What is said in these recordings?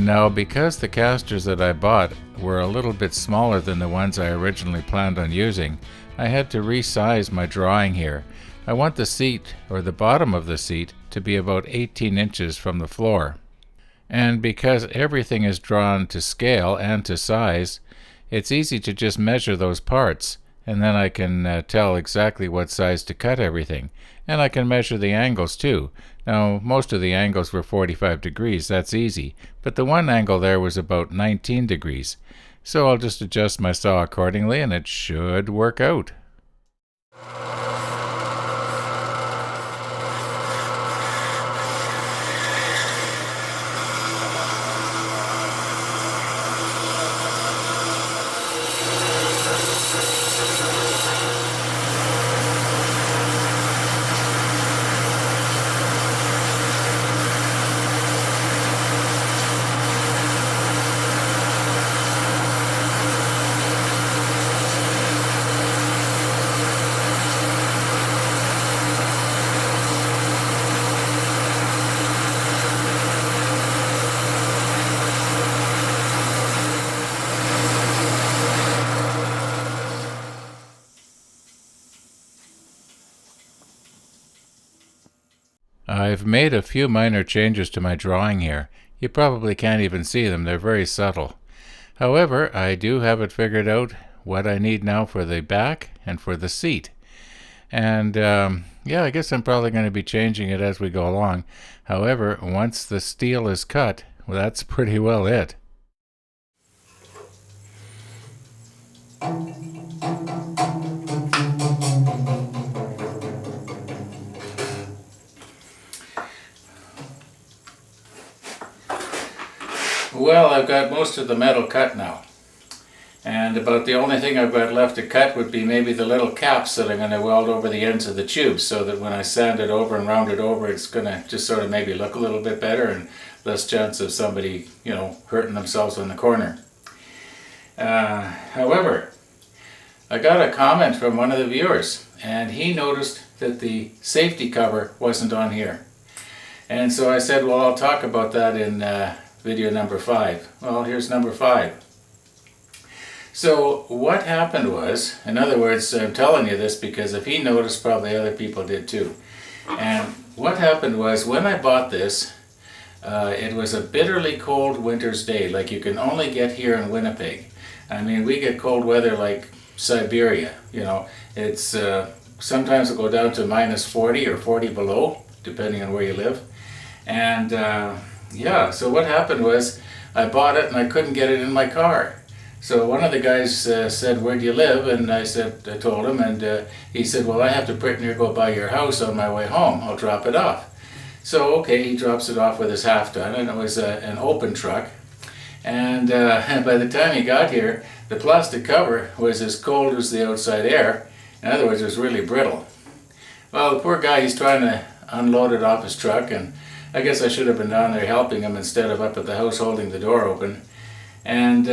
Now, because the casters that I bought were a little bit smaller than the ones I originally planned on using, I had to resize my drawing here. I want the seat, or the bottom of the seat, to be about 18 inches from the floor. And because everything is drawn to scale and to size, it's easy to just measure those parts, and then I can tell exactly what size to cut everything. And I can measure the angles too. Now, most of the angles were 45 degrees, that's easy, but the one angle there was about 19 degrees. So I'll just adjust my saw accordingly and it should work out. I've made a few minor changes to my drawing here. You probably can't even see them, they're very subtle. However, I do have it figured out what I need now for the back and for the seat. And yeah, I guess I'm probably going to be changing it as we go along. However, once the steel is cut, well, that's pretty well it. Well, I've got most of the metal cut now. And about the only thing I've got left to cut would be maybe the little caps that I'm going to weld over the ends of the tubes, so that when I sand it over and round it over, it's going to just sort of maybe look a little bit better and less chance of somebody, hurting themselves in the corner. However, I got a comment from one of the viewers, and he noticed that the safety cover wasn't on here. And so I said, well, I'll talk about that in video number 5. Well, here's number 5. So what happened was, in other words, I'm telling you this because if he noticed, probably other people did too. And what happened was, when I bought this, it was a bitterly cold winter's day, like you can only get here in Winnipeg. I mean, we get cold weather like Siberia, It's sometimes it'll go down to minus 40 or 40 below, depending on where you live. And yeah, so what happened was, I bought it and I couldn't get it in my car. So one of the guys said, where do you live? And I told him, and he said, well, I have to pretty near go by your house on my way home. I'll drop it off. So, okay, he drops it off with his half ton, and it was an open truck. And by the time he got here, the plastic cover was as cold as the outside air. In other words, it was really brittle. Well, the poor guy, he's trying to unload it off his truck, and I guess I should have been down there helping him instead of up at the house holding the door open. And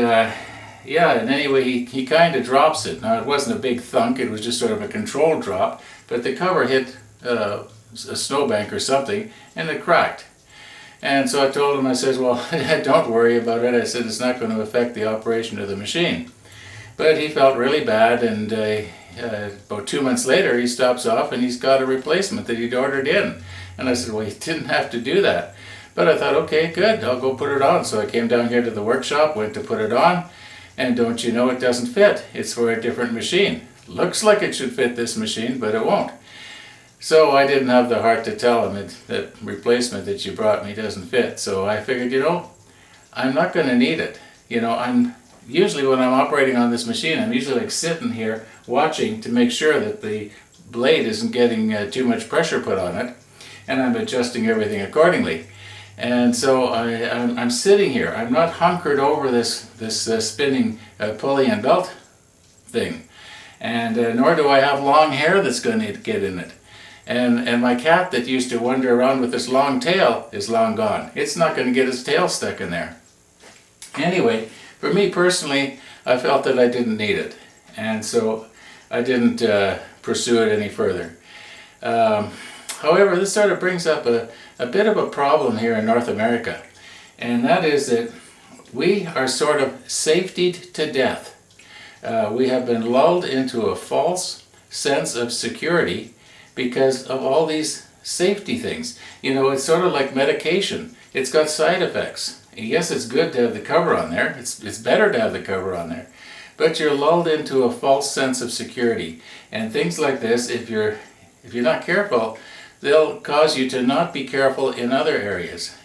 yeah, and anyway, he kind of drops it. Now, it wasn't a big thunk, it was just sort of a controlled drop, but the cover hit a snowbank or something, and it cracked. And so I told him, I said, well, don't worry about it. I said, it's not going to affect the operation of the machine. But he felt really bad, and about 2 months later, he stops off and he's got a replacement that he'd ordered in. And I said, well, you didn't have to do that. But I thought, okay, good, I'll go put it on. So I came down here to the workshop, went to put it on, and don't you know, it doesn't fit. It's for a different machine. Looks like it should fit this machine, but it won't. So I didn't have the heart to tell him that replacement that you brought me doesn't fit. So I figured, I'm not going to need it. I'm usually, when I'm operating on this machine, I'm usually like sitting here watching to make sure that the blade isn't getting too much pressure put on it, and I'm adjusting everything accordingly. And so I'm sitting here. I'm not hunkered over this spinning pulley and belt thing, and nor do I have long hair that's going to get in it. And my cat that used to wander around with this long tail is long gone. It's not going to get its tail stuck in there. Anyway, for me personally, I felt that I didn't need it, and so I didn't pursue it any further. However, this sort of brings up a bit of a problem here in North America. and that is that we are sort of safetied to death. We have been lulled into a false sense of security because of all these safety things. You know, it's sort of like medication. It's got side effects. Yes, it's good to have the cover on there. It's better to have the cover on there. But you're lulled into a false sense of security. And things like this, if you're not careful, they'll cause you to not be careful in other areas.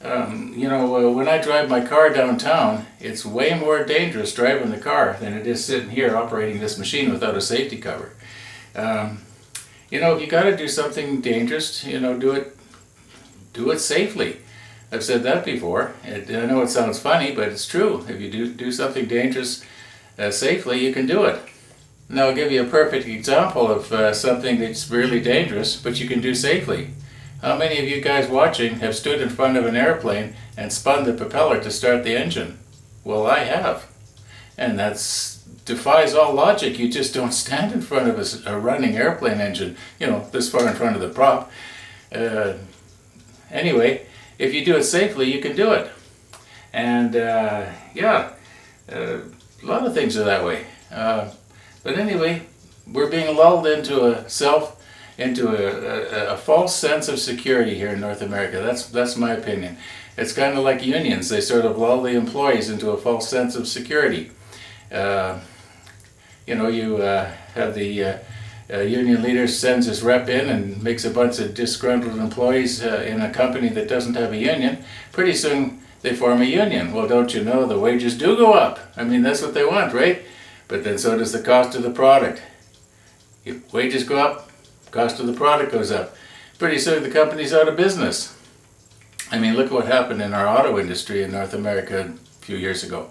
When I drive my car downtown, it's way more dangerous driving the car than it is sitting here operating this machine without a safety cover. If you got to do something dangerous, do it safely. I've said that before. I know it sounds funny, but it's true. If you do something dangerous safely, you can do it. Now I'll give you a perfect example of something that's really dangerous, but you can do safely. How many of you guys watching have stood in front of an airplane and spun the propeller to start the engine? Well, I have. And that defies all logic. You just don't stand in front of a running airplane engine, this far in front of the prop. Anyway, if you do it safely, you can do it. And a lot of things are that way. But anyway, we're being lulled into a false sense of security here in North America. That's my opinion. It's kind of like unions. They sort of lull the employees into a false sense of security. You have the union leader sends his rep in and makes a bunch of disgruntled employees in a company that doesn't have a union. Pretty soon they form a union. Well, don't you know, the wages do go up. I mean, that's what they want, right? But then so does the cost of the product. If wages go up, cost of the product goes up. Pretty soon the company's out of business. I mean, look what happened in our auto industry in North America a few years ago.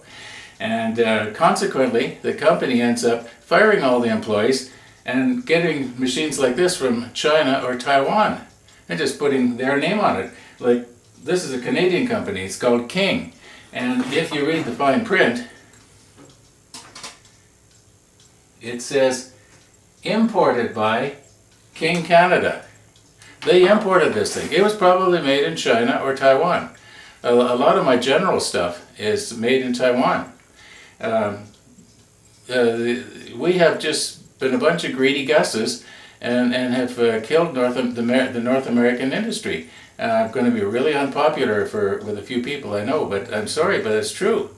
And consequently, the company ends up firing all the employees and getting machines like this from China or Taiwan and just putting their name on it. Like, this is a Canadian company, it's called King. And if you read the fine print, it says, imported by King Canada. They imported this thing. It was probably made in China or Taiwan. A lot of my general stuff is made in Taiwan. We have just been a bunch of greedy gusses and have killed the North American industry. I'm going to be really unpopular with a few people, I know, but I'm sorry, but it's true.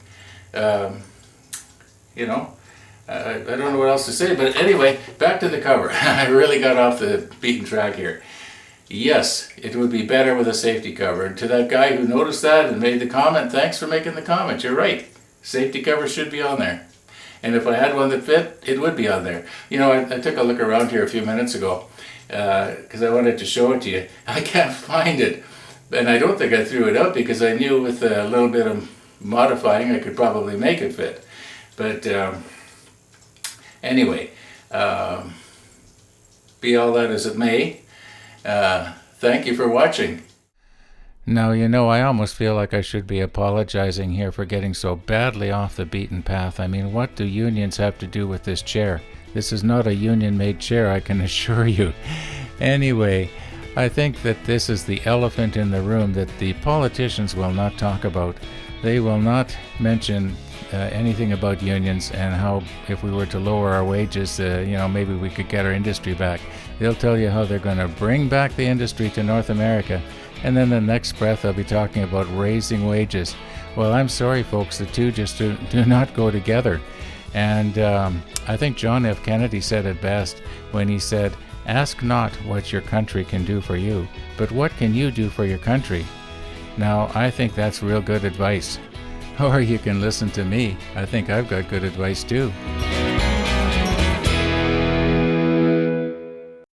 I don't know what else to say, but anyway, back to the cover. I really got off the beaten track here. Yes, it would be better with a safety cover. And to that guy who noticed that and made the comment, thanks for making the comment. You're right. Safety cover should be on there. And if I had one that fit, it would be on there. I took a look around here a few minutes ago because I wanted to show it to you. I can't find it. And I don't think I threw it out because I knew with a little bit of modifying I could probably make it fit. But anyway, be all that as it may, thank you for watching. Now, I almost feel like I should be apologizing here for getting so badly off the beaten path. I mean, what do unions have to do with this chair? This is not a union-made chair, I can assure you. Anyway, I think that this is the elephant in the room that the politicians will not talk about. They will not mention anything about unions and how if we were to lower our wages, maybe we could get our industry back. They'll tell you how they're going to bring back the industry to North America, and then the next breath they'll be talking about raising wages. Well, I'm sorry, folks, the two just do not go together. And I think John F. Kennedy said it best when he said, "Ask not what your country can do for you, but what can you do for your country?" Now, I think that's real good advice. Or you can listen to me. I think I've got good advice too.